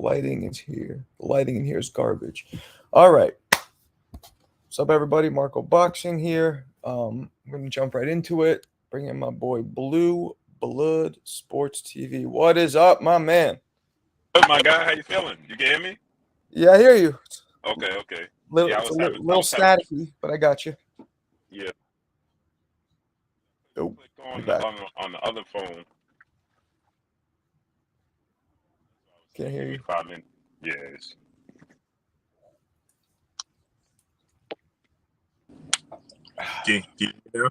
lighting is here. The lighting in here is garbage. All right. What's up, everybody? Marco Boxing here. I'm going to jump right into it. Bring in my boy Blue Blood Sports TV. What is up, my man? Good, my guy. How you feeling? You can hear me? Yeah, I hear you. Okay. Little, Yeah, it's a little staticky, but I got you. Yeah. Oh, Click you're on back. on the other phone. Can't hear Give me you. 5 minutes. Yes. Can you hear?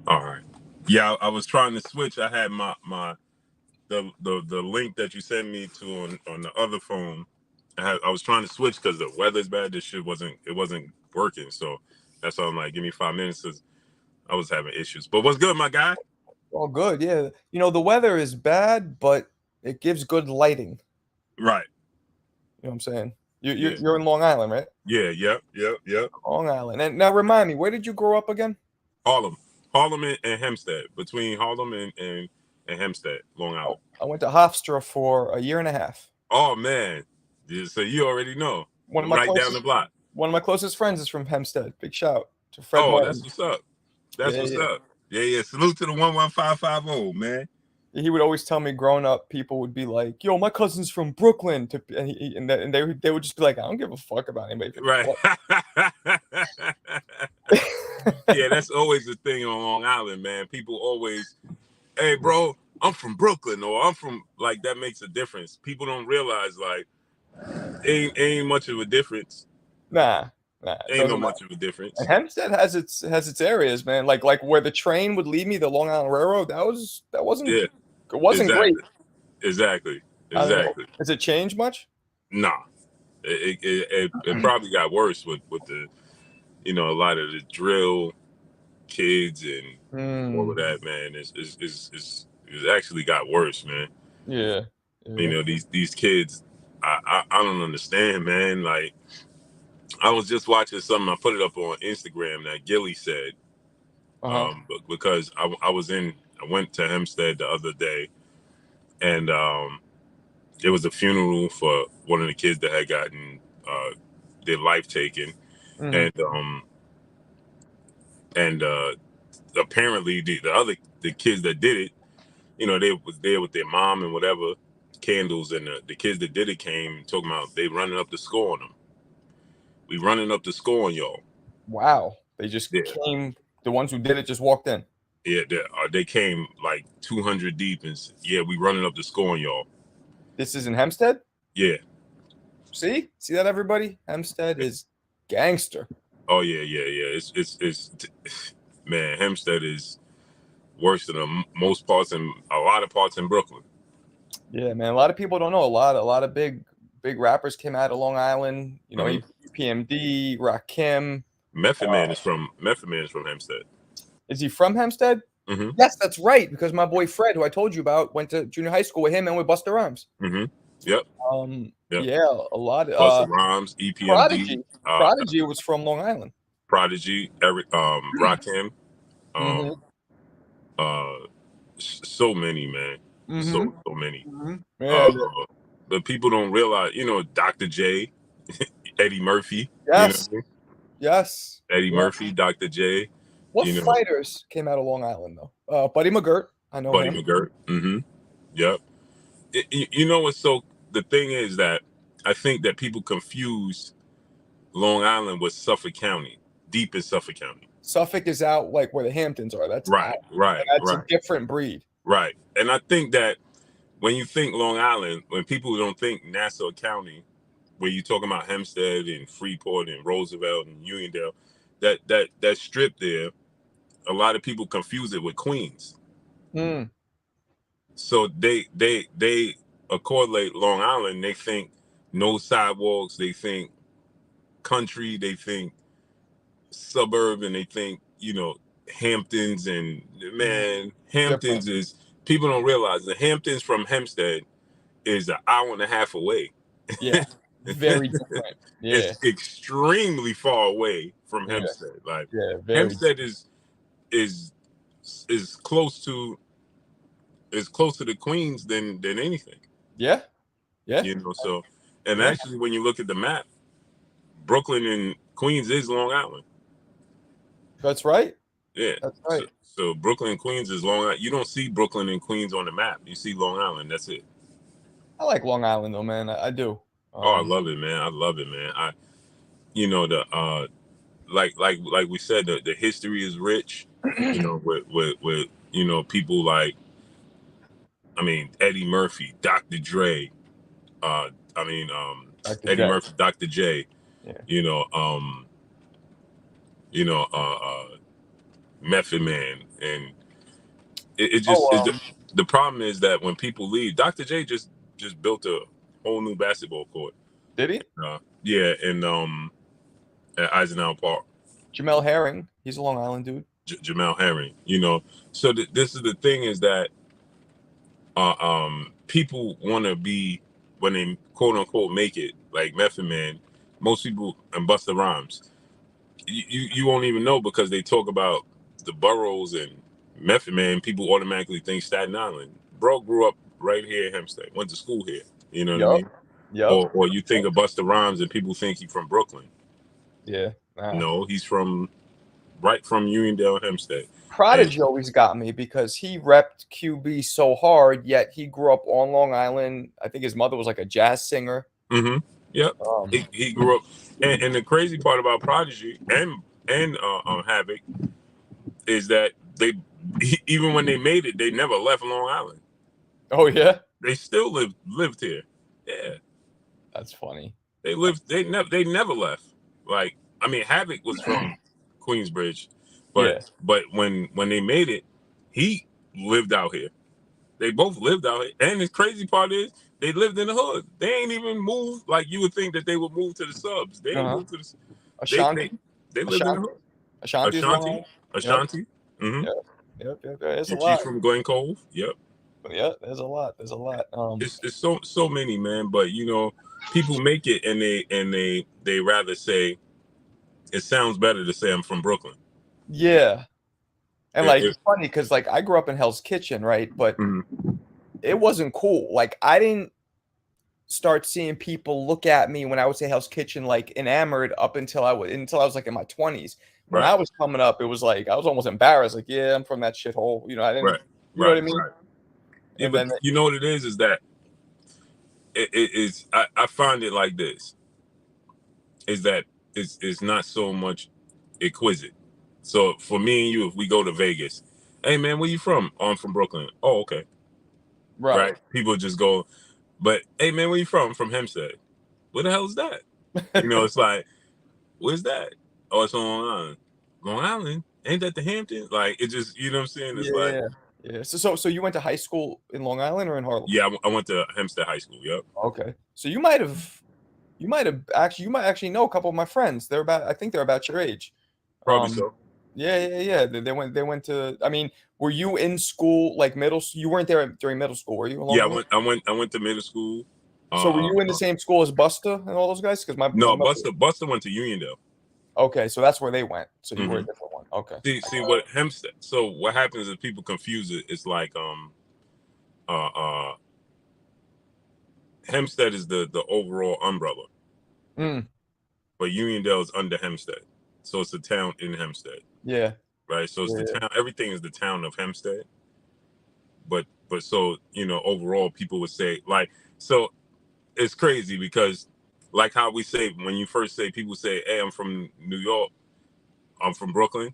All right. Yeah, I was trying to switch. I had the link that you sent me to on the other phone. I was trying to switch because the weather's bad. This shit wasn't working. So that's why I'm like, give me 5 minutes because I was having issues. But what's good, my guy? All good, yeah. You know, the weather is bad, but it gives good lighting. Right. You know what I'm saying? You're in Long Island, right? Yeah. Yep. Long Island. And now remind me, where did you grow up again? Harlem and Hempstead, between Harlem and Hempstead, Long Island. I went to Hofstra for a year and a half. Oh man, so you already know. One of my Right down the block. One of my closest friends is from Hempstead. Big shout to Fred Oh, Martin. that's what's up. That's Yeah, what's yeah. up. Yeah. Salute to the 11550, man. He would always tell me growing up, people would be like, "Yo, my cousin's from Brooklyn," and they would just be like, "I don't give a fuck about anybody." Right. Yeah, that's always the thing on Long Island, man. People always, hey, bro, I'm from Brooklyn, or I'm from, like, that makes a difference. People don't realize, like, ain't much of a difference. Nah, Ain't no much of a difference. And Hempstead has its areas, man. Like where the train would lead me, the Long Island Railroad. That wasn't Yeah, it wasn't exactly. great. Exactly. I don't know. Has it changed much? Nah, it probably got worse with the, a lot of the drill kids and all of that, man. It's actually got worse, man. Yeah. These kids, I don't understand, man. Like, I was just watching something. I put it up on Instagram that Gilly said, because I went to Hempstead the other day, and it was a funeral for one of the kids that had gotten their life taken, and apparently the kids that did it, they was there with their mom and whatever, candles, and the kids that did it came talking about they running up the score on them. We running up the score on y'all. Wow, they just came. The ones who did it just walked in. Yeah, they came like 200 deep, and we running up the score on y'all. This is in Hempstead? Yeah. See that, everybody? Hempstead is gangster. Oh yeah. It's man, Hempstead is worse than most parts and a lot of parts in Brooklyn. Yeah, man. A lot of people don't know. A lot of big rappers came out of Long Island. You know, PMD, Rakim. Method Man is from Hempstead. Is he from Hempstead? Mm-hmm. Yes, that's right. Because my boy Fred, who I told you about, went to junior high school with him and with Busta Rhymes. Mm-hmm. Yep. Yeah, a lot. Busta Rhymes, EPMD. Prodigy was from Long Island. Prodigy, Eric, Rakim. So many, man. So many. Yeah. But people don't realize, Dr. J, Eddie Murphy. Yes. You know what I mean? Yes. Eddie Murphy, Dr. J. What fighters came out of Long Island though? Buddy McGirt. I know Buddy him. McGirt. Mm-hmm. Yep. The thing is that I think that people confuse Long Island with Suffolk County, deep in Suffolk County. Suffolk is out like where the Hamptons are. That's right. That's a different breed. Right. And I think that when you think Long Island, when people don't think Nassau County, where you're talking about Hempstead and Freeport and Roosevelt and Uniondale, that strip there, a lot of people confuse it with Queens. So they correlate Long Island. They think no sidewalks. They think country. They think suburb, and they think Hamptons. And man, Hamptons is, people don't realize the Hamptons from Hempstead is an hour and a half away. Yeah, very different. Yeah, it's extremely far away from Hempstead. Like, Hempstead is close to the Queens than anything. Yeah, Yeah. You know, so and Yeah. actually, when you look at the map, Brooklyn and Queens is Long Island. That's right. Yeah. That's right. So Brooklyn and Queens is Long Island. You don't see Brooklyn and Queens on the map. You see Long Island. That's it. I like Long Island though, man. I do. Oh, I love it, man. I love it, man. You know, the like we said, the history is rich. You know, with you know, people like, I mean, Eddie Murphy, Dr. Dre, I mean, Dr. Eddie J. Murphy, Dr. J. Yeah. You know, you know, Method Man, and it just Oh, the problem is that when people leave, Dr. J just built a whole new basketball court. did he? Yeah, in at Eisenhower Park. Jamel Herring. He's a Long Island dude. Jamel Herring, you know. So this is the thing, is that people want to be, when they quote unquote make it, like Method Man, most people, and Busta Rhymes, you won't even know, because they talk about the boroughs and Method Man, people automatically think Staten Island. Bro grew up right here in Hempstead, went to school here. You know what I mean? Yep. Or you think of Busta Rhymes and people think he's from Brooklyn. Yeah. Nah. No, he's from right from Uniondale, Hempstead. Prodigy always got me because he repped QB so hard, yet he grew up on Long Island. I think his mother was like a jazz singer. Mm-hmm. Yep. He grew up, and the crazy part about Prodigy and Havoc is that even when they made it, they never left Long Island. Oh yeah, They still lived here. Yeah, that's funny. they lived. They never left. Like, I mean, Havoc was from Queensbridge, Yeah. but when they made it, he lived out here. They both lived out here, and the crazy part is they lived in the hood. They ain't even moved like you would think that they would move to the subs. They ain't moved to the. Ashanti. They lived in the hood. Ashanti is Long Island. Ashanti. Mm-hmm. Yep. There's a And lot. she's from Glen Cove. Yep. Yeah, there's a lot. It's so many, man. But you know, people make it, and they rather say, it sounds better to say I'm from Brooklyn. Yeah. And It- like it- it's funny because like I grew up in Hell's Kitchen, right? But Mhm. it wasn't cool. Like I didn't start seeing people look at me when I would say Hell's Kitchen like enamored up until I was like in my 20s. When Right. I was coming up, it was like I was almost embarrassed. Like, yeah, I'm from that shithole. You know, I didn't. Right. You know what I mean? Right. Yeah, And but then you know what it is that it is. I find it like this. Is that it's not so much exquisite. So for me and you, if we go to Vegas, hey man, where you from? Oh, I'm from Brooklyn. Oh, okay. Right. People just go, but hey man, where you from? I'm from Hempstead. Where the hell is that? You know, it's like, where's that? Oh, it's on Long Island. Long Island? Ain't that the Hamptons? Like, it just, you know what I'm saying? It's like, Yeah. So you went to high school in Long Island or in Harlem? yeah, I went to Hempstead High School. Yep. Okay. So you might actually know a couple of my friends. I think they're about your age. Probably so. Yeah. They went to, I mean, were you in school like you weren't there during middle school, were you? Yeah, I went to middle school. So were you in the same school as Busta and all those guys? Because Busta went to Uniondale. Okay, so that's where they went. So you were a different one. Okay. See what Hempstead. So what happens is people confuse it. It's like Hempstead is the overall umbrella, but Uniondale is under Hempstead, so it's a town in Hempstead. Yeah. Right. So it's the town. Everything is the town of Hempstead. But so you know, overall, people would say like, so it's crazy because like how we say when you first say, people say, hey, I'm from New York, I'm from Brooklyn.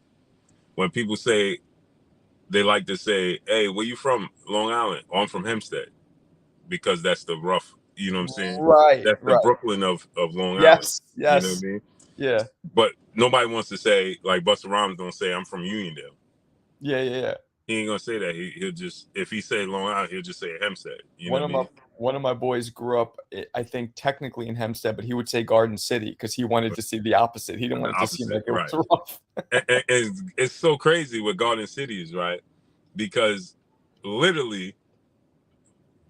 When people say, they like to say, hey, where you from? Long Island. Oh, I'm from Hempstead, because that's the rough, you know what I'm saying? Right. That's the Brooklyn of Long Island. Yes. You know what I mean? Yeah. But nobody wants to say, like Busta Rhymes don't say I'm from Uniondale. Yeah. He ain't gonna say that. He'll just, if he say Long Island, he'll just say Hempstead. You know what I mean? One of my boys grew up, I think, technically in Hempstead, but he would say Garden City because he wanted to see the opposite. He didn't want it to seem like it was rough. and it's so crazy with Garden Cities, right? Because literally,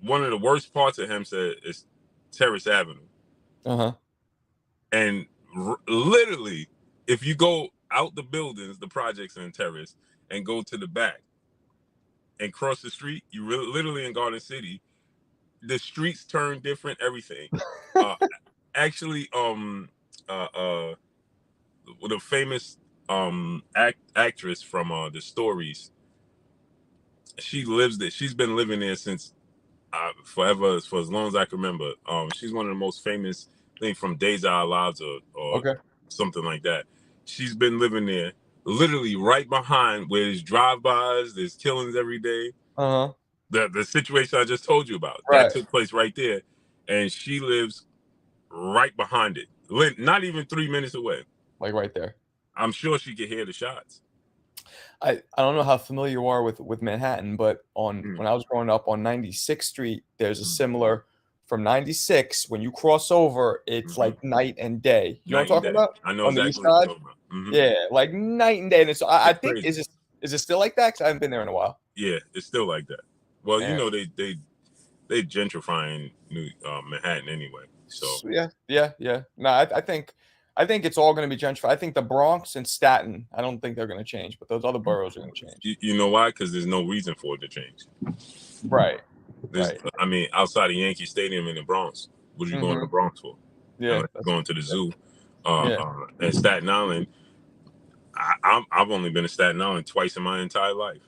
one of the worst parts of Hempstead is Terrace Avenue. And literally, if you go out the buildings, the projects in Terrace, and go to the back and cross the street, you literally in Garden City, the streets turn different, everything. Actually, the famous actress from the Stories, she lives there. She's been living there since forever, for as long as I can remember. She's one of the most famous thing from Days of Our Lives or Okay. something like that. She's been living there, literally right behind where there's drive-bys, there's killings every day. Uh-huh. The situation I just told you about, Right. that took place right there, and she lives right behind it, not even 3 minutes away. Like right there. I'm sure she could hear the shots. I don't know how familiar you are with Manhattan, but when I was growing up on 96th Street, there's a similar from 96. When you cross over, it's like night and day. You know what I'm talking about? I know On the exactly east what you're side? talking about. Yeah, like night and day. And I It's think crazy. is it still like that? 'Cause I haven't been there in a while. Yeah, it's still like that. Well, you Man. know they gentrifying Manhattan anyway. So Yeah. No, I think it's all going to be gentrified. I think the Bronx and Staten, I don't think they're going to change, but those other boroughs are going to change. you know why? Because there's no reason for it to change. Right. I mean, outside of Yankee Stadium in the Bronx, what are you going to the Bronx for? Yeah. Going to the zoo. And Staten Island, I've only been to Staten Island twice in my entire life.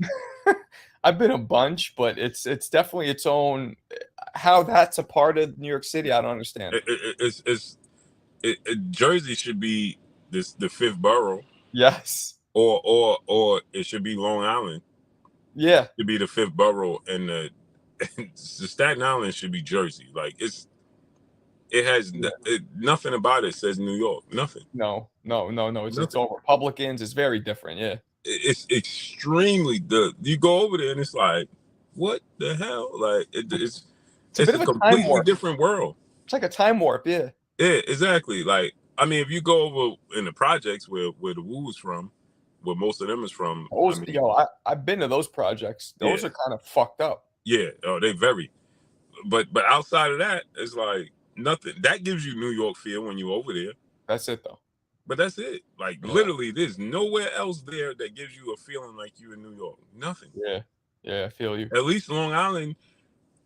I've been a bunch, but it's definitely its own. How that's a part of New York City, I don't understand. Jersey should be the fifth borough. Yes. Or it should be Long Island. Yeah. To be the fifth borough, and the Staten Island should be Jersey. Like it has nothing about it says New York. Nothing. No. It's all Republicans. It's very different. Yeah. It's extremely you go over there and it's like, what the hell? Like it's a completely different world. It's like a time warp. Yeah. Yeah, exactly. Like, I mean, if you go over in the projects where the Woo's from, where most of them is from. I've been to those projects. Those are kind of fucked up. Yeah, they very. But outside of that, it's like nothing. That gives you New York feel when you're over there. That's it though. But that's it. Like literally, there's nowhere else there that gives you a feeling like you in New York. Nothing. Yeah, I feel you. At least Long Island,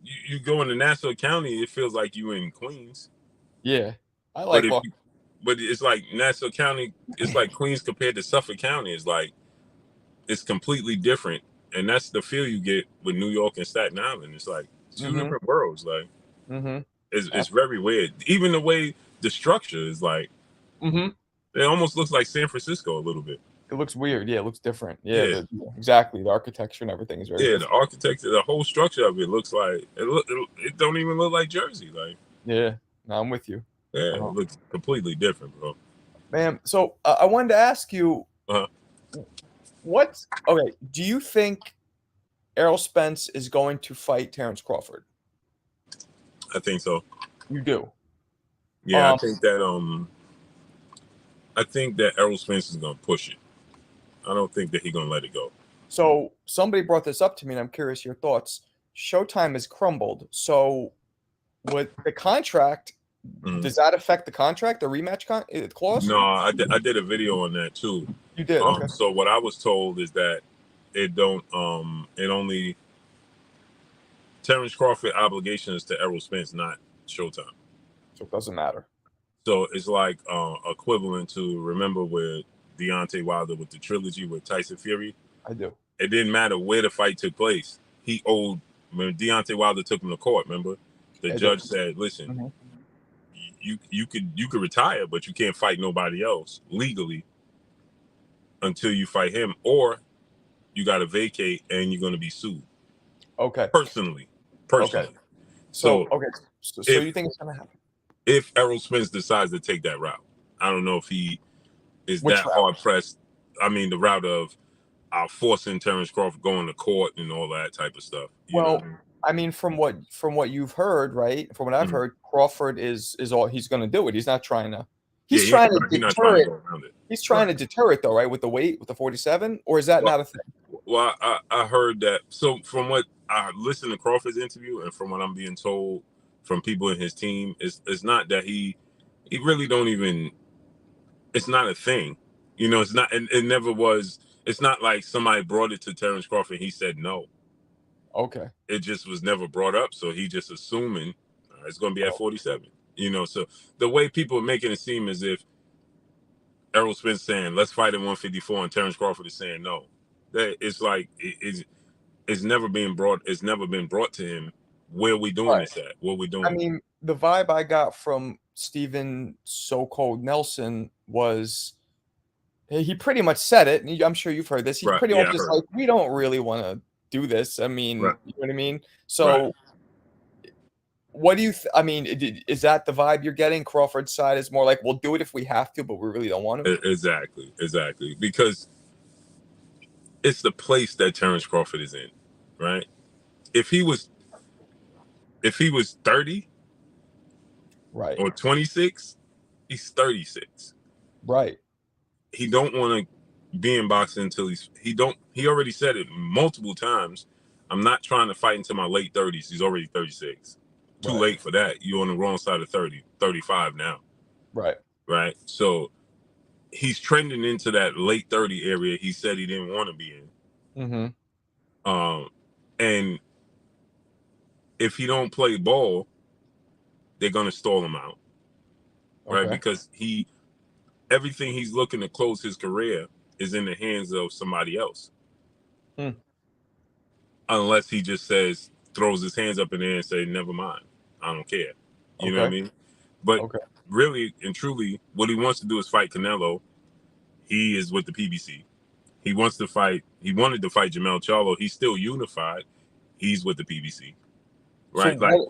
you go into Nassau County, it feels like you in Queens. Yeah, I like. But it's like Nassau County. It's like Queens compared to Suffolk County. It's like it's completely different, and that's the feel you get with New York and Staten Island. It's like two different worlds. Like it's very weird. Even the way the structure is like. It almost looks like San Francisco a little bit. It looks weird. Yeah, it looks different. Yeah. Exactly. The architecture and everything is very different. The architecture, the whole structure of it looks like it don't even look like Jersey. Like no, I'm with you. Yeah, it looks completely different, bro. Man, so I wanted to ask you, do you think Errol Spence is going to fight Terrence Crawford? I think so. You do? Yeah, I think that Errol Spence is going to push it. I don't think that he's going to let it go. So somebody brought this up to me, and I'm curious your thoughts. Showtime has crumbled. So with the contract, does that affect the contract, the rematch clause? No, I did a video on that too. You did? Okay. So what I was told is that it only Terrence Crawford obligations to Errol Spence, not Showtime. So it doesn't matter. So it's like equivalent to, remember with Deontay Wilder with the trilogy with Tyson Fury? I do. It didn't matter where the fight took place. He owed, when Deontay Wilder took him to court, remember? The judge said, listen, you could retire, but you can't fight nobody else legally until you fight him, or you got to vacate and you're going to be sued. Okay. Personally. Okay. So you think it's going to happen? If Errol Spence decides to take that route. I don't know if he is that hard pressed. I mean, the route of forcing Terrence Crawford going to court and all that type of stuff. I mean, from what you've heard, right? From what I've heard, Crawford is all he's going to do it. He's not trying to. He's trying to deter it. He's trying to deter it, though, right? With the weight, with the 47, or is that not a thing? Well, I heard that. So from what I listened to Crawford's interview, and from what I'm being told from people in his team, it's not that he really don't even. It's not a thing, It's not, and it never was. It's not like somebody brought it to Terrence Crawford and he said no. Okay. It just was never brought up, so he just assuming it's going to be at 47. So the way people are making it seem as if Errol Spence saying let's fight at 154 and Terrence Crawford is saying no. That it's like it's never been brought. It's never been brought to him. Where we doing this at? What we doing? I mean, the vibe I got from Steven so-called Nelson was he pretty much said it. And I'm sure you've heard this. He's pretty much just like, we don't really want to do this. I mean, you know what I mean? So what do you I mean, is that the vibe you're getting? Crawford's side is more like, we'll do it if we have to, but we really don't want to. Exactly. Because it's the place that Terrence Crawford is in, right? If he was 30, right, or 26, he's 36. Right. He don't want to be in boxing until he already said it multiple times. I'm not trying to fight until my late 30s. He's already 36. Too late for that. You're on the wrong side of 30, 35 now. Right. So he's trending into that late 30 area he said he didn't want to be in. And if he don't play ball, they're gonna stall him out. Right? Because everything he's looking to close his career is in the hands of somebody else. Unless he just throws his hands up in the air and say, never mind, I don't care. You know what I mean? But really and truly, what he wants to do is fight Canelo. He is with the PBC. He wanted to fight Jermell Charlo. He's still unified. He's with the PBC. Right? So like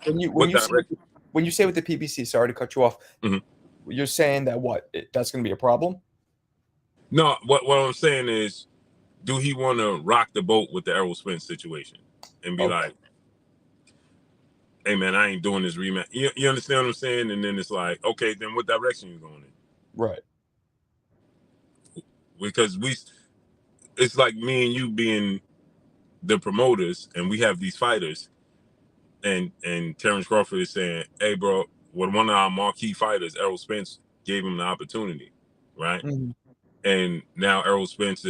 when you say with the PBC, sorry to cut you off, you're saying that that's going to be a problem? No, what I'm saying is, do he want to rock the boat with the Errol Spence situation and be like, hey man, I ain't doing this rematch. You understand what I'm saying? And then it's like, okay, then what direction you going in? Right. Because it's like me and you being the promoters, and we have these fighters, and Terrence Crawford is saying, hey bro, when one of our marquee fighters, Errol Spence, gave him the opportunity, right? And now Errol Spence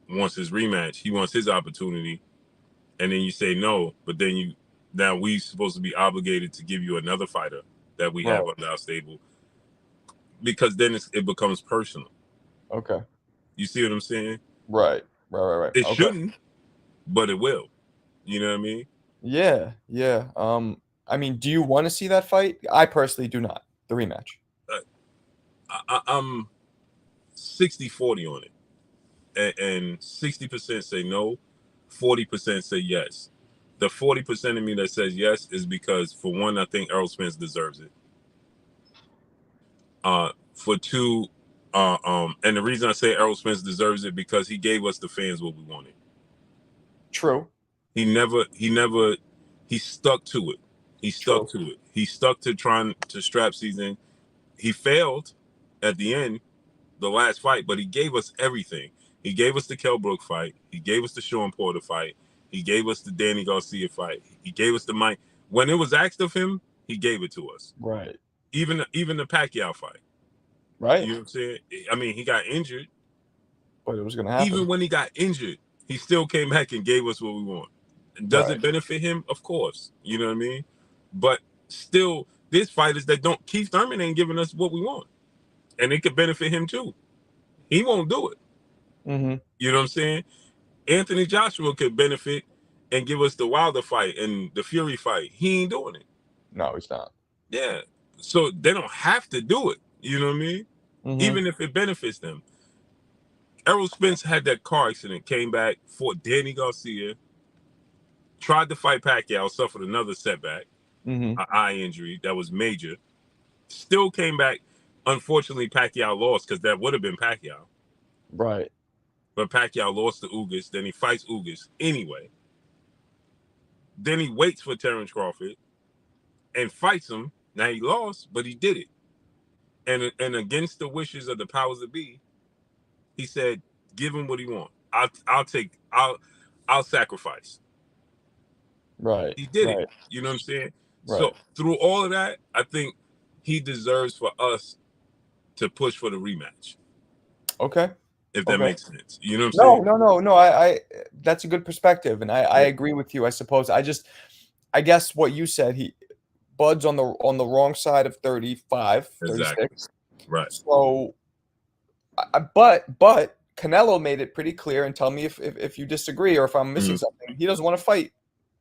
wants his rematch. He wants his opportunity. And then you say no, but then now we supposed to be obligated to give you another fighter that we have under our stable, because then it becomes personal. Okay. You see what I'm saying? Right. It shouldn't, but it will. You know what I mean? Yeah. I mean, do you want to see that fight? I personally do not. The rematch. I'm 60-40 on it, and 60% say no, 40% say yes. The 40% of me that says yes is because, for one, I think Errol Spence deserves it. For two, and the reason I say Errol Spence deserves it, because he gave us, the fans, what we wanted. True. He stuck to it. He stuck to trying to strap season. He failed at the end, the last fight, but he gave us everything. He gave us the Kell Brook fight. He gave us the Sean Porter fight. He gave us the Danny Garcia fight. He gave us the Mike. When it was asked of him, he gave it to us. Right. Even the Pacquiao fight. Right. You know what I'm saying? I mean, he got injured, but it was going to happen. Even when he got injured, he still came back and gave us what we want. And does it benefit him? Of course. You know what I mean? But still, there's fighters that don't. Keith Thurman ain't giving us what we want, and it could benefit him too. He won't do it. You know what I'm saying? Anthony Joshua could benefit and give us the Wilder fight and the Fury fight. He ain't doing it. No, he's not. Yeah. So they don't have to do it. You know what I mean? Even if it benefits them. Errol Spence had that car accident, came back, fought Danny Garcia, tried to fight Pacquiao, suffered another setback, an eye injury that was major. Still came back. Unfortunately, Pacquiao lost, because that would have been Pacquiao. Right. But Pacquiao lost to Ugas. Then he fights Ugas anyway. Then he waits for Terrence Crawford and fights him. Now he lost, but he did it. And against the wishes of the powers that be, he said, give him what he wants. I'll sacrifice. Right. He did it. You know what I'm saying? Right. So through all of that, I think he deserves for us to push for the rematch. Okay. if that Okay. makes sense. You know what I'm No, saying? no, no, no. I that's a good perspective, and I Yeah, agree with you. I suppose I guess what you said, Bud's on the wrong side of 35, exactly. 36. Right. So, but Canelo made it pretty clear, and tell me if you disagree or if I'm missing Mhm. something. He doesn't want to fight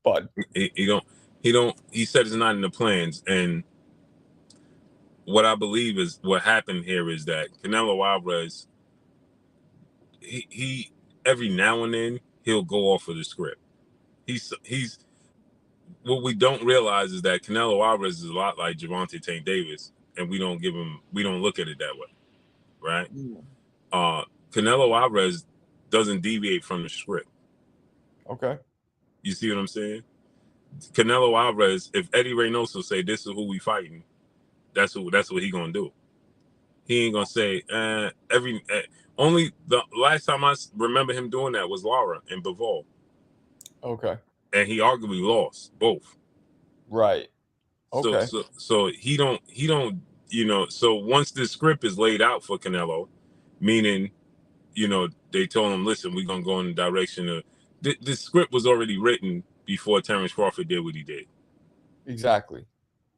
Bud. He don't. He don't. He said it's not in the plans. And what I believe is what happened here is that Canelo Alvarez, he every now and then he'll go off of the script. He's what we don't realize is that Canelo Alvarez is a lot like Gervonta Tank Davis, and we don't look at it that way, right? Mm. Canelo Alvarez doesn't deviate from the script. Okay. You see what I'm saying? Canelo Alvarez, if Eddie Reynoso say this is who we fighting, that's what he gonna do. He ain't gonna say only the last time I remember him doing that was Lara and Bivol, Okay. and he arguably lost both. Right. So Okay. so so he don't so once this script is laid out for Canelo, meaning they told him, listen, we're gonna go in the direction of the script was already written before Terrence Crawford did what he did, Exactly.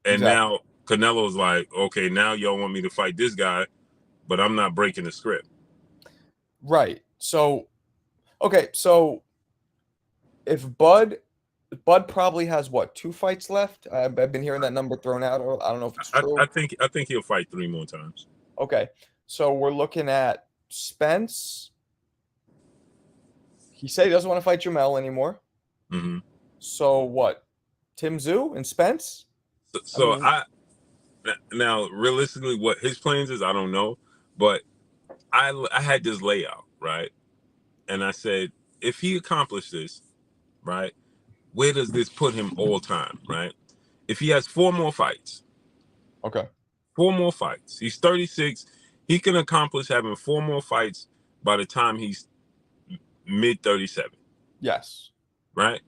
and Exactly. now Canelo's like, okay, now y'all want me to fight this guy, but I'm not breaking the script. Right. So, okay. So if Bud probably has what, 2 fights left? I've been hearing that number thrown out. I don't know if it's true. I think he'll fight 3 more times. Okay. So we're looking at Spence. He said he doesn't want to fight Jamel anymore. Hmm. So what? Tim Zoo and Spence? I So mean, now realistically, what his plans is, I don't know, but I had this layout right, and I said if he accomplished this, right, where does this put him all time, right? If he has 4 more fights, okay. 4 more fights, he's 36. He can accomplish having 4 more fights by the time he's mid 37, Yes. right?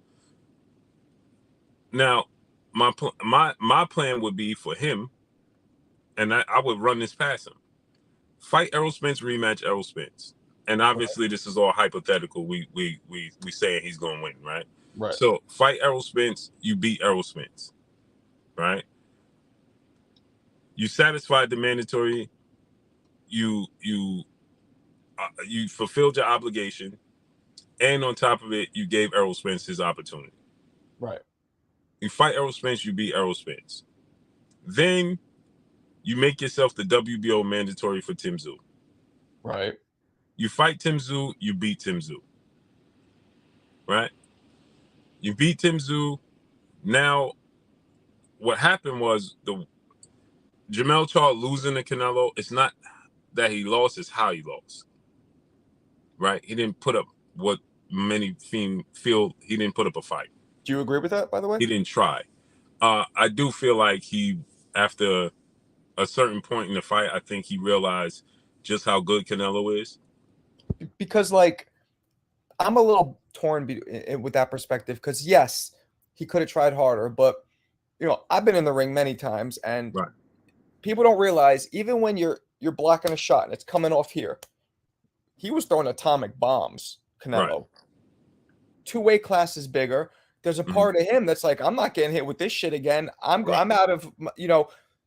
Now, my plan would be for him, and I would run this past him. Fight Errol Spence, rematch Errol Spence. And Okay. obviously this is all hypothetical. We saying he's gonna win, right? Right. So fight Errol Spence, you beat Errol Spence, right? You satisfied the mandatory, you fulfilled your obligation, and on top of it, you gave Errol Spence his opportunity. Right. You fight Errol Spence, you beat Errol Spence. Then you make yourself the WBO mandatory for Tim Tszyu. Right. You fight Tim Tszyu, you beat Tim Tszyu. Right? You beat Tim Tszyu. Now, what happened was the Jermell Charlo losing to Canelo. It's not that he lost; it's how he lost. Right? He didn't put up what many feel he didn't put up a fight. Do you agree with that, by the way? He didn't try. I do feel like he, after a certain point in the fight, I think he realized just how good Canelo is. Because like I'm a little torn with that perspective because yes, he could have tried harder, but I've been in the ring many times and Right. people don't realize even when you're blocking a shot and it's coming off here, he was throwing atomic bombs, Right. Canelo. 2 weight classes bigger. There's a part of him that's like, I'm not getting hit with this shit again. I'm out of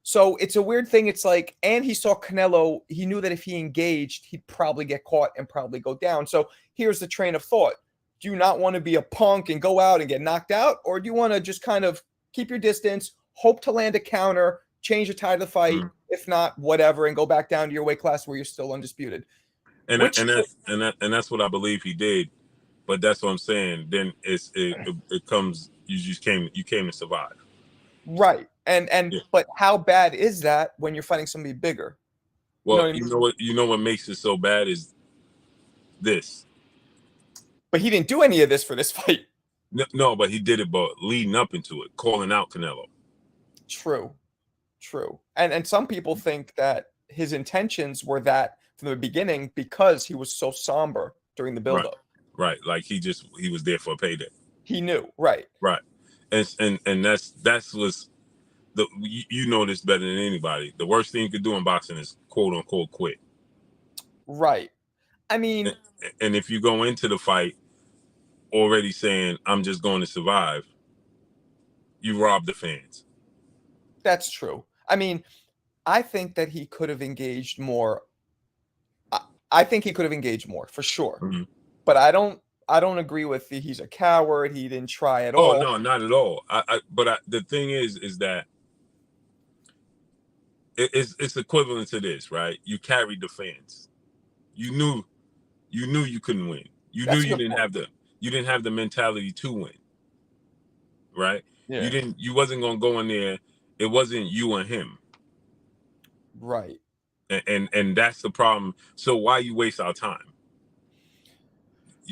So it's a weird thing. It's like, and he saw Canelo. He knew that if he engaged, he'd probably get caught and probably go down. So here's the train of thought: do you not want to be a punk and go out and get knocked out, or do you want to just kind of keep your distance, hope to land a counter, change the tide of the fight, if not, whatever, and go back down to your weight class where you're still undisputed? And that's what I believe he did. But that's what I'm saying. Then it comes. You came to survive. Right. And Yeah. but how bad is that when you're fighting somebody bigger? Well, You know what I mean? you know what makes it so bad is this. But he didn't do any of this for this fight. No, but he did it, but leading up into it, calling out Canelo. True. True. And some people think that his intentions were that from the beginning because he was so somber during the buildup. Right. Like he was there for a payday. He knew. Right. Right. And that's was you know this better than anybody. The worst thing you could do in boxing is quote unquote quit. Right. I mean, And if you go into the fight already saying I'm just going to survive, you rob the fans. that's true. I mean, I think that he could have engaged more. I think he could have engaged more for sure. Mm-hmm. But I don't agree with he's a coward. He didn't try at Oh all. no, not at all. But the thing is that it's equivalent to this, right? You carried the fans. You knew you couldn't win. You knew That's a you good didn't point. have the mentality to win, right? Yeah. You wasn't gonna go in there. It wasn't you and him, Right. and that's the problem. So why you waste our time?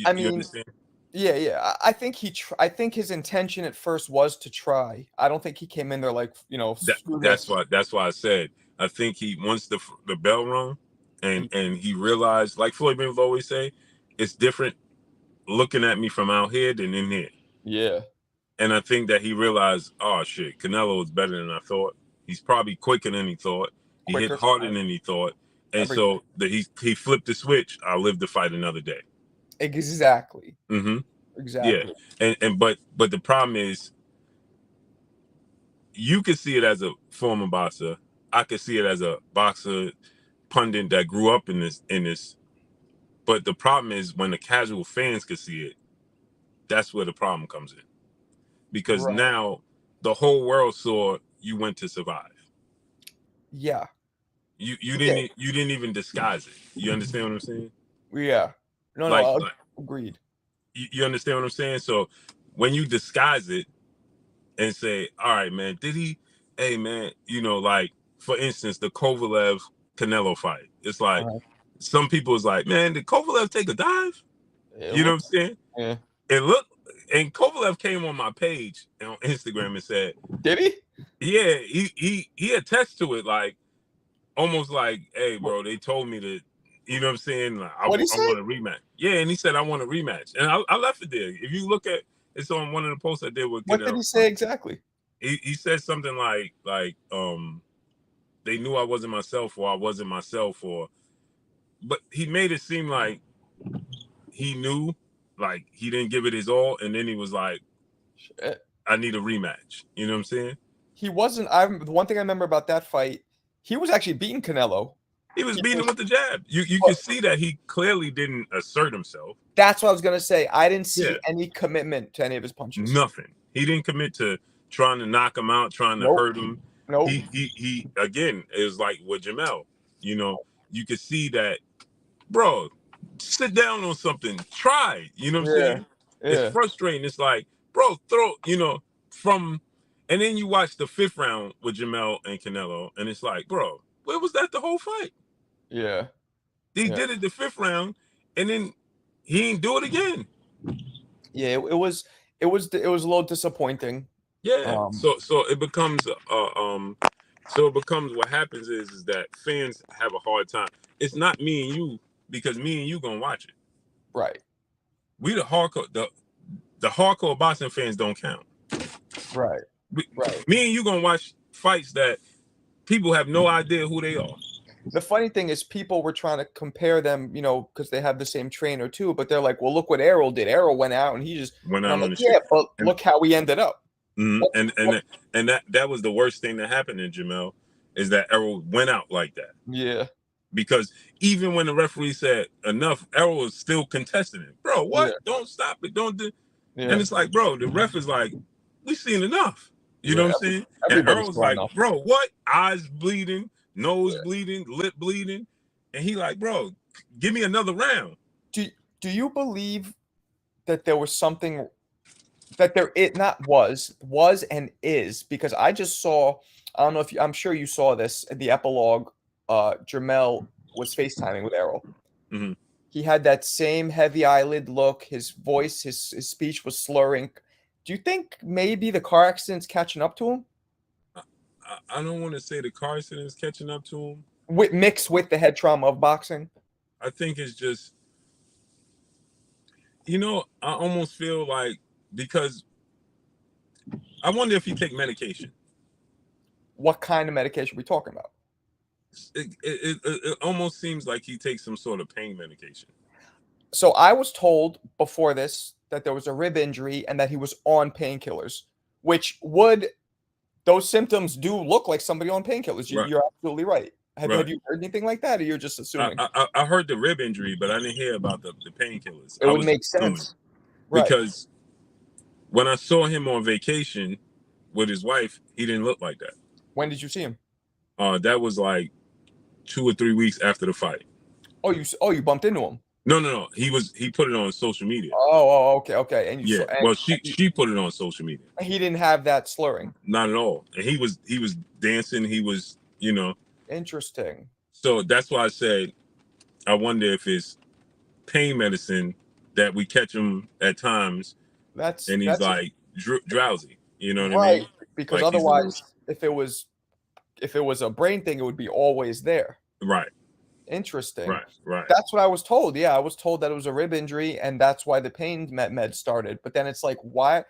I You mean, understand? yeah. I think I think his intention at first was to try. I don't think he came in there like, screw this. That's why I said I think he once the bell rung, and he realized, like Floyd Mayweather always say, it's different looking at me from out here than in here. Yeah. And I think that he realized, oh shit, Canelo is better than I thought. He's probably quicker than he thought. He hit Quicker. harder than he thought. And Everything. so he flipped the switch. I'll live to fight another day. Exactly. Mm-hmm. Yeah. Exactly. But the problem is, you could see it as a former boxer. I could see it as a boxer pundit that grew up in this. But the problem is when the casual fans could see it, that's where the problem comes in. Because Right. now the whole world saw you went to survive. Yeah. You Yeah. didn't even disguise it. You understand what I'm saying? Yeah. No, Like, agreed. you understand what I'm saying? So when you disguise it and say, all right, man, did he, hey man, like, for instance, the Kovalev Canelo fight. It's like some people is like, man, did Kovalev take a dive? It You know what I'm saying? Yeah. It looked, and Kovalev came on my page on Instagram and said, Did he? yeah, he attached to it, like almost like, hey bro, they told me to, you know what I'm saying? Like, I What'd he say? want a rematch. Yeah, and he said I want a rematch, and I left it there. If you look at, it's on one of the posts I did with What did he say exactly? He said something like they knew I wasn't myself, or I wasn't myself, but he made it seem like he knew, like he didn't give it his all, and then he was like, Shit. I need a rematch. You know what I'm saying? He wasn't. The one thing I remember about that fight, he was actually beating Canelo. He was beating him with the jab. You could see that he clearly didn't assert himself. That's what I was gonna say. I didn't see Yeah. any commitment to any of his punches. Nothing. He didn't commit to trying to knock him out, trying to Nope. hurt him. Nope. He again, it was like with Jamel. You could see that, bro, sit down on something. Try. You know what I'm saying? Yeah. It's frustrating. It's like, bro, and then you watch the 5th round with Jamel and Canelo, and it's like, bro, where was that the whole fight? Yeah. He did it the 5th round, and then he didn't do it again. Yeah, it was a little disappointing. Yeah. So it becomes what happens is that fans have a hard time. It's not me and you, because me and you gonna watch it. Right. We the hardcore boxing fans don't count. Right. Me and you gonna watch fights that people have no idea who they are. The funny thing is, people were trying to compare them, because they have the same trainer too. But they're like, "Well, look what Errol did. Errol went out and he just went and out I'm on like, the yeah, street. but look how we ended up." Mm-hmm. And that was the worst thing that happened in Jamel, is that Errol went out like that. Yeah. Because even when the referee said enough, Errol was still contesting it. Bro, what? Yeah. Don't stop it. Don't do. Yeah. And it's like, bro, the ref is like, we seen enough. You know what I'm saying? And Errol was like, bro, what? Eyes bleeding, nose bleeding, lip bleeding. And he like, bro, give me another round. Do you believe that there was something that was and is? Because I just saw, I don't know if I'm sure you saw this in the epilogue. Jermell was FaceTiming with Errol. Mm-hmm. He had that same heavy eyelid look. His voice, his speech was slurring. Do you think maybe the car accident's catching up to him? I don't want to say the car accident is catching up to him. Mixed with the head trauma of boxing? I think it's just, I almost feel like, because I wonder if he take medication. What kind of medication are we talking about? It almost seems like he takes some sort of pain medication. So I was told before this that there was a rib injury and that he was on painkillers, which would those symptoms do look like somebody on painkillers. Right. You're absolutely right. Have Right. you heard anything like that, or you're just assuming? I heard the rib injury, but I didn't hear about the painkillers. It I would was make assuming sense, right? because when I saw him on vacation with his wife, he didn't look like that. When did you see him? That was like 2 or 3 weeks after the fight. You bumped into him. No. He put it on social media. Okay. And you Yeah. saw, Well, she put it on social media. he didn't have that slurring. Not at all. And he was dancing. He was, Interesting. So that's why I said I wonder if it's pain medicine that we catch him at times, and he's like drowsy. You know what I mean? Because like otherwise, if it was a brain thing, it would be always there. Right. Interesting. Right. That's what I was told. Yeah, I was told that it was a rib injury, and that's why the pain med started. But then it's like, why?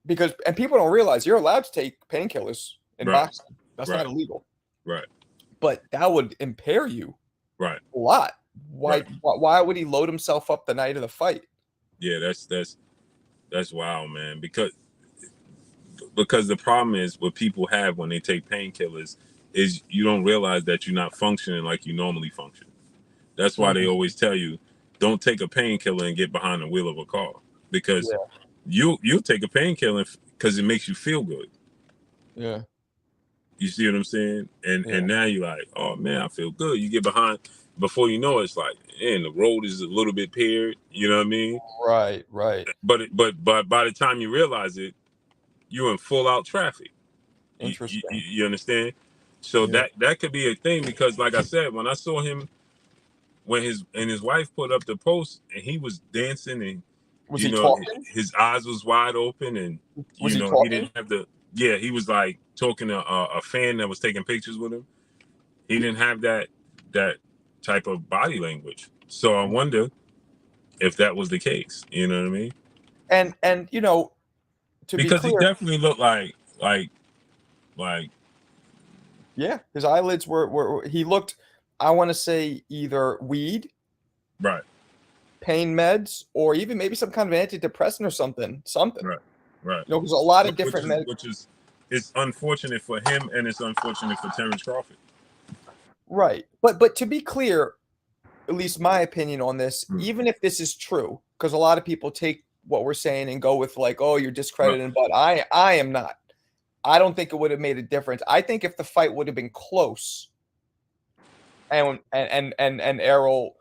Because people don't realize you're allowed to take painkillers in boxing. That's not illegal. Right. But that would impair you. Right. A lot. Why would he load himself up the night of the fight? Yeah, that's wild, man. Because the problem is what people have when they take painkillers is you don't realize that you're not functioning like you normally function. That's why they always tell you don't take a painkiller and get behind the wheel of a car, because you'll take a painkiller because it makes you feel good. Yeah. You see what I'm saying? And now you're like, oh man, I feel good. You get behind, before you know it, it's like, man, the road is a little bit paired. You know what I mean? Right. But by the time you realize it, you're in full out traffic. Interesting. You understand? So that could be a thing, because like I said, when I saw him, when his wife put up the post and he was dancing and was he talking? His eyes was wide open, and he didn't have he was like talking to a fan that was taking pictures with him. He didn't have that type of body language. So I wonder if that was the case. You know what I mean? And to be clear, he definitely looked like yeah, his eyelids were he looked, I want to say, either weed, right, pain meds, or even maybe some kind of antidepressant or something. Right. There's a lot of different meds. Which is it's unfortunate for him, and it's unfortunate for Terrence Crawford. Right. But to be clear, at least my opinion on this, even if this is true, because a lot of people take what we're saying and go with like, oh, you're discrediting, but I am not. I don't think it would have made a difference. I think if the fight would have been close and Errol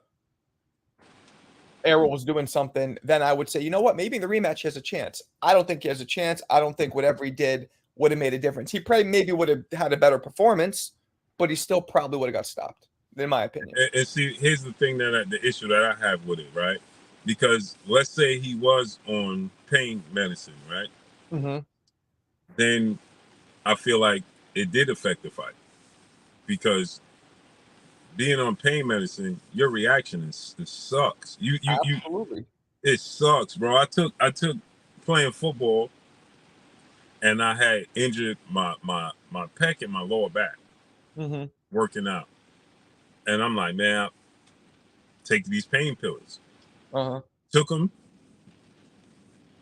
was doing something, then I would say, you know what, maybe the rematch has a chance. I don't think he has a chance. I don't think whatever he did would have made a difference. He probably maybe would have had a better performance, but he still probably would have got stopped, in my opinion. And see, here's the thing the issue that I have with it, right? Because let's say he was on pain medicine, right? Mm-hmm. Then I feel like it did affect the fight, because being on pain medicine, your reaction it sucks. Absolutely. It sucks, bro. I took playing football, and I had injured my pec and my lower back working out, and I'm like, man, take these pain pills. Took them.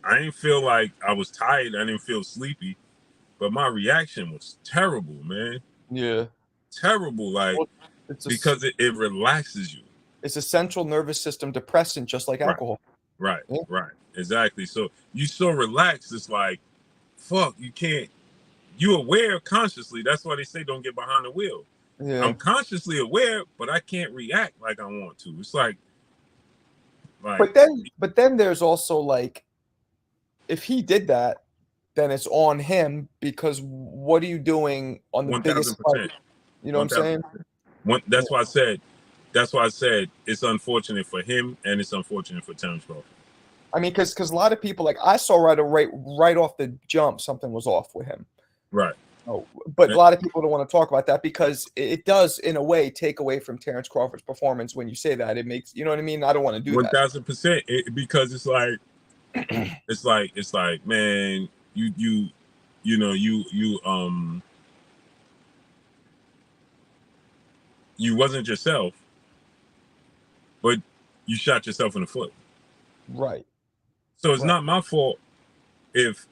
I didn't feel like I was tired. I didn't feel sleepy, but my reaction was terrible, man. Yeah, terrible. Like, because it relaxes you. It's a central nervous system depressant, just like alcohol. Right. Exactly. So you so relaxed, it's like, fuck, you aware consciously. That's why they say don't get behind the wheel. Yeah. I'm consciously aware, but I can't react like I want to. It's like but then there's also like, if he did that, then it's on him, because what are you doing on the 1, biggest fight? You know 1, what I'm saying? That's why I said it's unfortunate for him, and it's unfortunate for Terrence Crawford. I mean, because a lot of people, like, I saw right off the jump something was off with him. Right. Oh, but a lot of people don't want to talk about that, because it does, in a way, take away from Terrence Crawford's performance when you say that. It makes, you know what I mean? I don't want to do 1000%, because it's like, it's like, man, you wasn't yourself, but you shot yourself in the foot. Right. So it's Right. not my fault if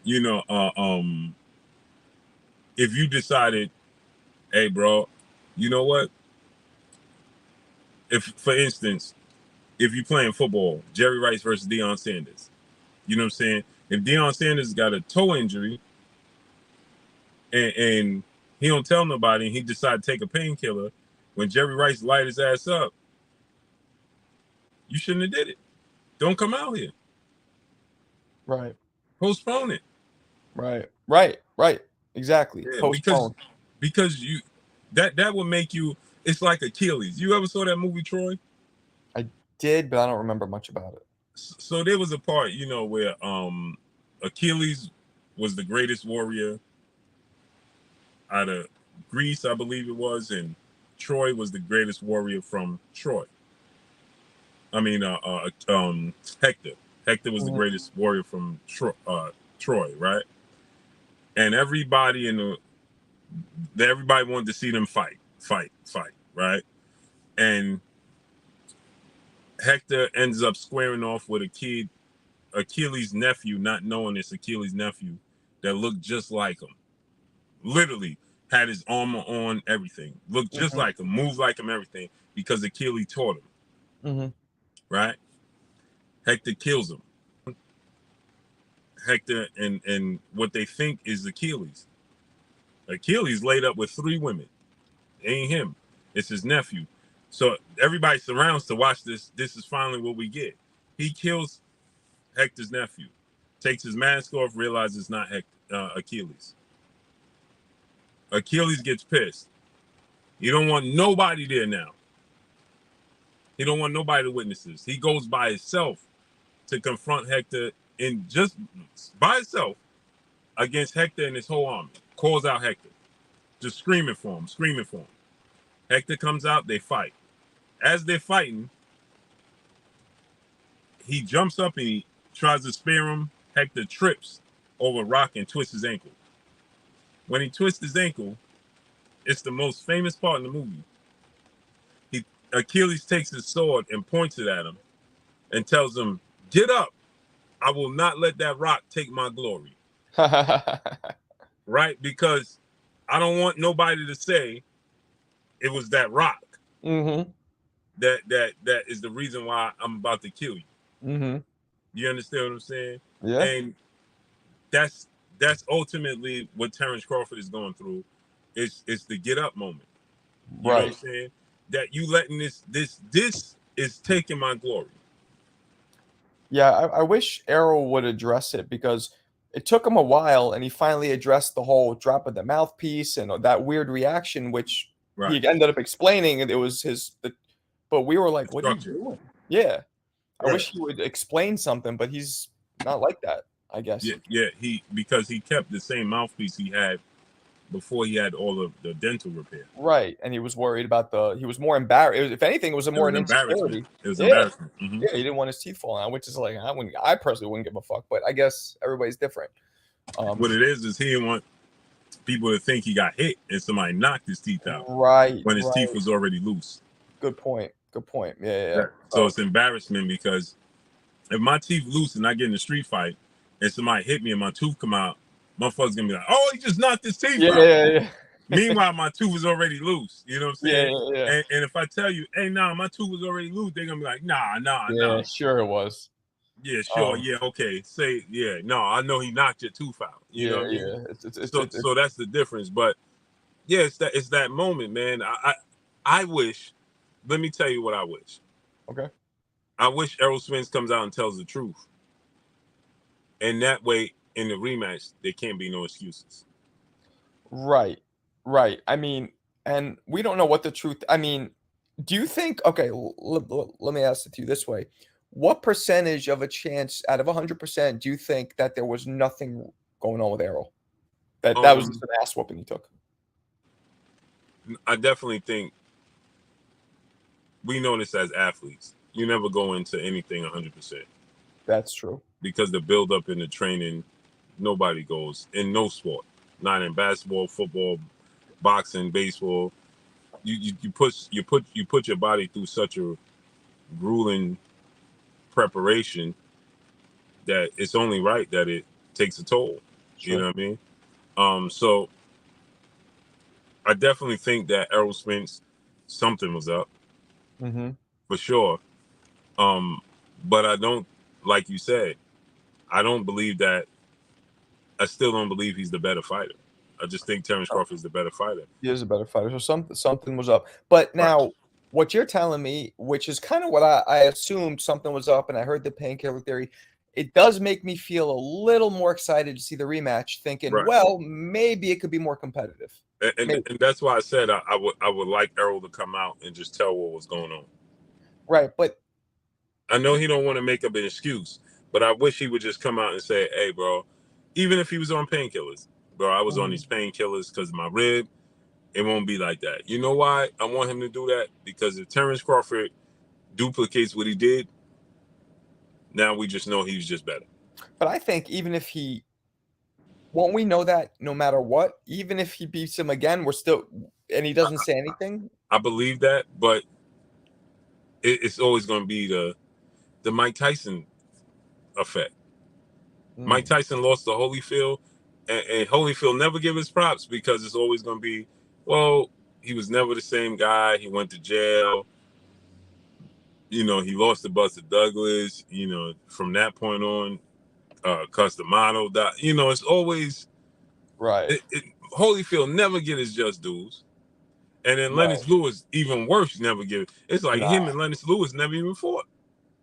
you know if you decided, hey bro, you know what? If for instance, if you're playing football, Jerry Rice versus Deion Sanders, you know what I'm saying? If Deion Sanders got a toe injury and he don't tell nobody and he decide to take a painkiller, when Jerry Rice light his ass up, you shouldn't have did it. Don't come out here. Right. Postpone it. Right. Right. Right. Exactly. Yeah, Postpone. because you that would make you. It's like Achilles. You ever saw that movie Troy? I did, but I don't remember much about it. So there was a part, you know, where Achilles was the greatest warrior out of Greece, I believe it was, and Troy was the greatest warrior from Troy. I mean, Hector. Hector was the greatest warrior from Troy, right? And everybody everybody wanted to see them fight, right? And Hector ends up squaring off with a kid, Achilles' nephew, not knowing it's Achilles' nephew, that looked just like him. Literally had his armor on, everything. Looked just like him, moved like him, everything, because Achilles taught him. Right? Hector kills him. Hector and what they think is Achilles. Achilles laid up with 3 women. It ain't him. It's his nephew. So everybody surrounds to watch this. This is finally what we get. He kills Hector's nephew, takes his mask off, realizes it's not Achilles. Achilles gets pissed. He don't want nobody there now. He don't want nobody to witness this. He goes by himself to confront Hector, in just by himself against Hector and his whole army. Calls out Hector, just screaming for him. Hector comes out, they fight. As they're fighting, he jumps up and he tries to spear him. Hector trips over a rock and twists his ankle. When he twists his ankle, it's the most famous part in the movie. Achilles takes his sword and points it at him and tells him, "Get up. I will not let that rock take my glory." Right? Because I don't want nobody to say it was that rock. That is the reason why I'm about to kill you. You understand what I'm saying? Yeah. And that's ultimately what Terrence Crawford is going through. It's the get up moment. You know what I'm saying? That you letting this is taking my glory. Yeah, I wish Errol would address it, because it took him a while, and he finally addressed the whole drop of the mouthpiece and that weird reaction, which he ended up explaining, and it was but we were like, what are you doing? Yeah. I wish he would explain something, but he's not like that, I guess. Yeah, because he kept the same mouthpiece he had before he had all of the dental repair. Right, and he was worried about he was more embarrassed. If anything, it was more an insecurity. It was embarrassment. Yeah, he didn't want his teeth falling out, which is like, I personally wouldn't give a fuck, but I guess everybody's different. What it is he didn't want people to think he got hit and somebody knocked his teeth out. Right. When his teeth was already loose. Good point. Yeah. So it's embarrassment, because if my teeth loose and I get in a street fight and somebody hit me and my tooth come out, motherfucker's gonna be like, "Oh, he just knocked his teeth out." Yeah. Meanwhile, my tooth was already loose. You know what I'm saying? Yeah. And if I tell you, "Hey, nah, my tooth was already loose," they're gonna be like, "Nah." Yeah, sure it was. Yeah, sure. Yeah, okay. Say, yeah, no, I know he knocked your tooth out. You know what I mean? So that's the difference. But yeah, it's that moment, man. I wish. Let me tell you what I wish. Okay. I wish Errol Spence comes out and tells the truth. And that way, in the rematch, there can't be no excuses. Right. I mean, and we don't know what the truth. I mean, do you think? Okay, let me ask it to you this way: what percentage of a chance out of 100% do you think that there was nothing going on with Errol? That was just an ass whooping he took. I definitely think we know this as athletes. You never go into anything 100%. That's true. Because the build up in the training, nobody goes in no sport. Not in basketball, football, boxing, baseball. You put your body through such a grueling preparation that it's only right that it takes a toll. Sure. You know what I mean? So I definitely think that Errol Spence, something was up for sure. But I don't, like you said, I still don't believe he's the better fighter. I just think Terrence Crawford is the better fighter. He is a better fighter. So something was up. But now what you're telling me, which is kind of what I assumed something was up, and I heard the painkiller theory, it does make me feel a little more excited to see the rematch, thinking, well, maybe it could be more competitive. And that's why I said I would like Errol to come out and just tell what was going on. Right, but I know he don't want to make up an excuse, but I wish he would just come out and say, hey, bro, even if he was on painkillers, bro, I was on these painkillers because of my rib. It won't be like that. You know why I want him to do that? Because if Terrence Crawford duplicates what he did, now we just know he's just better. But I think even if won't we know that no matter what, even if he beats him again, we're still, and he doesn't say anything? I believe that, but it's always going to be the Mike Tyson effect. Mike Tyson lost to Holyfield, and Holyfield never give his props because it's always going to be, well, he was never the same guy. He went to jail. You know, he lost to Buster Douglas. You know, from that point on, Customato died. You know, it's always right. Holyfield never get his just dues, and then Lennox Lewis even worse never get it. It's like him and Lennox Lewis never even fought.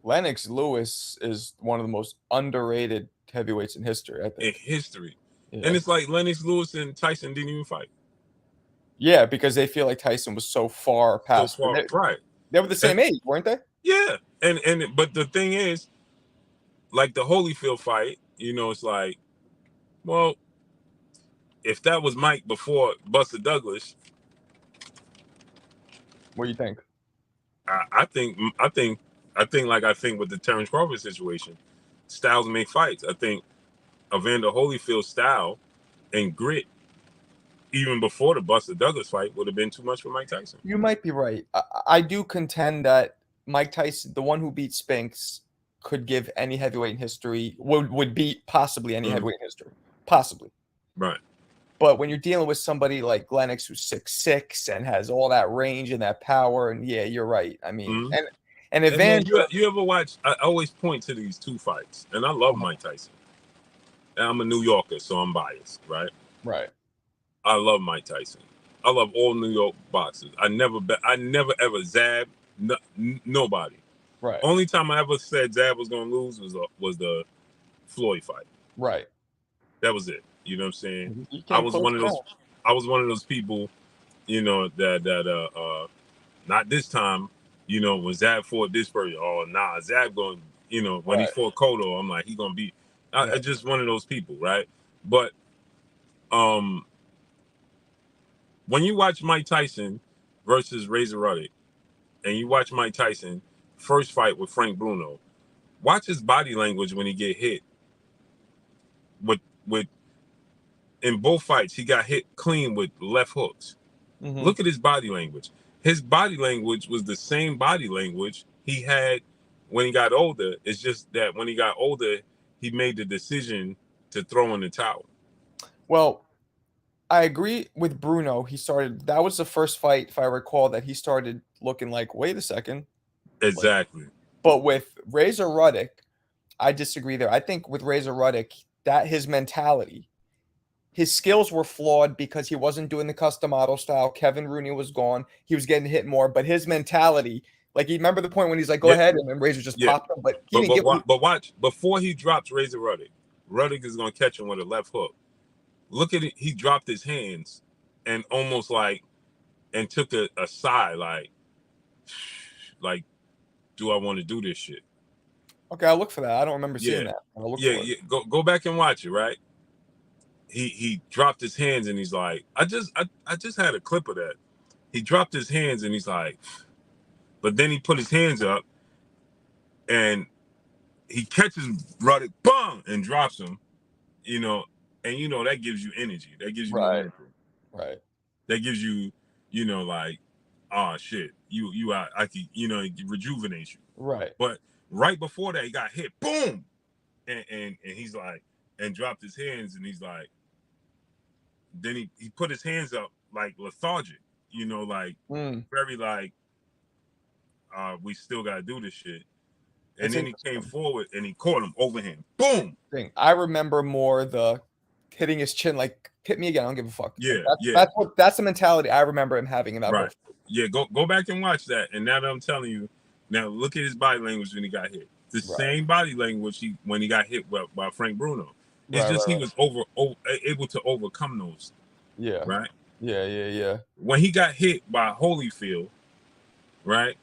Lennox Lewis is one of the most underrated heavyweights in history, I think. In history. Yeah. And it's like Lennox Lewis and Tyson didn't even fight. Yeah, because they feel like Tyson was so far past. Right. They were the same age, weren't they? Yeah. But the thing is, like the Holyfield fight, you know, it's like, well, if that was Mike before Buster Douglas, what do you think? I think with the Terrence Crawford situation, styles make fights. I think Evander Holyfield's style and grit, even before the Buster Douglas fight, would have been too much for Mike Tyson. You might be right. I do contend that Mike Tyson, the one who beat Spinks, could give any heavyweight in history, would beat possibly any heavyweight in history. Possibly. Right. But when you're dealing with somebody like Lennox who's 6'6" and has all that range and that power, and yeah, you're right. I mean, and Evander, you ever watch? I always point to these two fights, and I love Mike Tyson. And I'm a New Yorker, so I'm biased, right? Right. I love Mike Tyson. I love all New York boxers. I never ever zabbed nobody. Right. Only time I ever said Zab was gonna lose was the Floyd fight. Right. That was it. You know what I'm saying? I was one of those people, you know, that not this time, you know, when Zab fought this person, oh nah, Zab going, you know, when he fought Cotto, I'm like, he gonna beat. I just one of those people, right? But when you watch Mike Tyson versus Razor Ruddock, and you watch Mike Tyson first fight with Frank Bruno, watch his body language when he get hit. With in both fights, he got hit clean with left hooks. Look at his body language. His body language was the same body language he had when he got older. It's just that when he got older, he made the decision to throw in the towel. Well, I agree with Bruno. That was the first fight, if I recall, that he started looking like, wait a second. Exactly. But with Razor Ruddock, I disagree there. I think with Razor Ruddock, that his mentality, his skills were flawed because he wasn't doing the Customato style. Kevin Rooney was gone. He was getting hit more, but his mentality, like, you remember the point when he's like, go ahead, and then Razor just popped him, but he didn't get. But watch, before he drops Razor Ruddock, Ruddock is going to catch him with a left hook. Look at it. He dropped his hands and almost like, and took a sigh, like, do I want to do this shit? Okay, I'll look for that. I don't remember seeing that. I'll look for it. Go back and watch it, right? He dropped his hands and he's like, I just had a clip of that. He dropped his hands and he's like, but then he put his hands up and he catches Ruddock, bang, and drops him, you know, and you know that gives you energy. That gives you momentum. Right. That gives you, you know, like, oh shit, you I could, it rejuvenates you. Right. But right before that, he got hit, boom, and he's like, and dropped his hands, and he's like, then he put his hands up like lethargic, like very like, we still gotta do this shit. And It's then he came forward and he caught him overhand. Boom. I remember more the hitting his chin, like, hit me again, I don't give a fuck. Yeah, Like, that's the mentality I remember him having in that right. Yeah, go back and watch that. And now that I'm telling you, now look at his body language when he got hit. The same body language when he got hit by Frank Bruno. It's just he was able to overcome those. Yeah. Right? Yeah. When he got hit by Holyfield, right?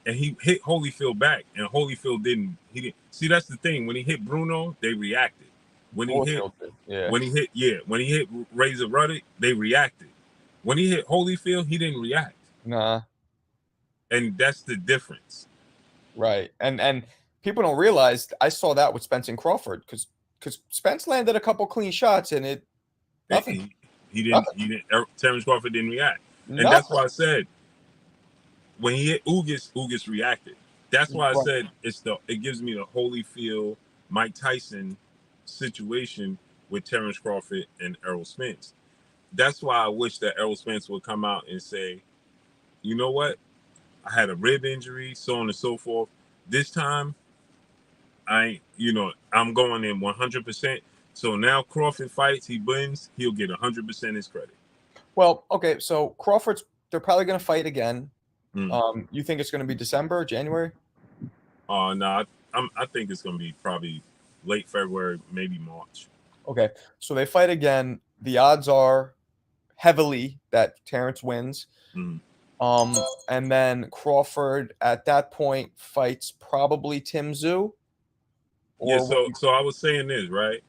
And he hit Holyfield back, and Holyfield didn't. He didn't see. That's the thing. When he hit Bruno, they reacted. When he hit Razor Ruddock, they reacted. When he hit Holyfield, he didn't react. Nah. And that's the difference. Right. And people don't realize I saw that with Spence and Crawford because Spence landed a couple clean shots and it nothing. He didn't. Terrence Crawford didn't react, and that's why I said when he hit Ugas reacted. That's why I said it gives me the Holyfield, Mike Tyson situation with Terrence Crawford and Errol Spence. That's why I wish that Errol Spence would come out and say, you know what? I had a rib injury, so on and so forth. This time, I'm going in 100%. So now Crawford fights, he wins, he'll get 100% his credit. Well, okay, so they're probably going to fight again. You think it's going to be December, January? No, I think it's going to be probably late February, maybe March. Okay, so they fight again. The odds are heavily that Terrence wins. And then Crawford at that point fights probably Tim Tszyu. So I was saying this, right?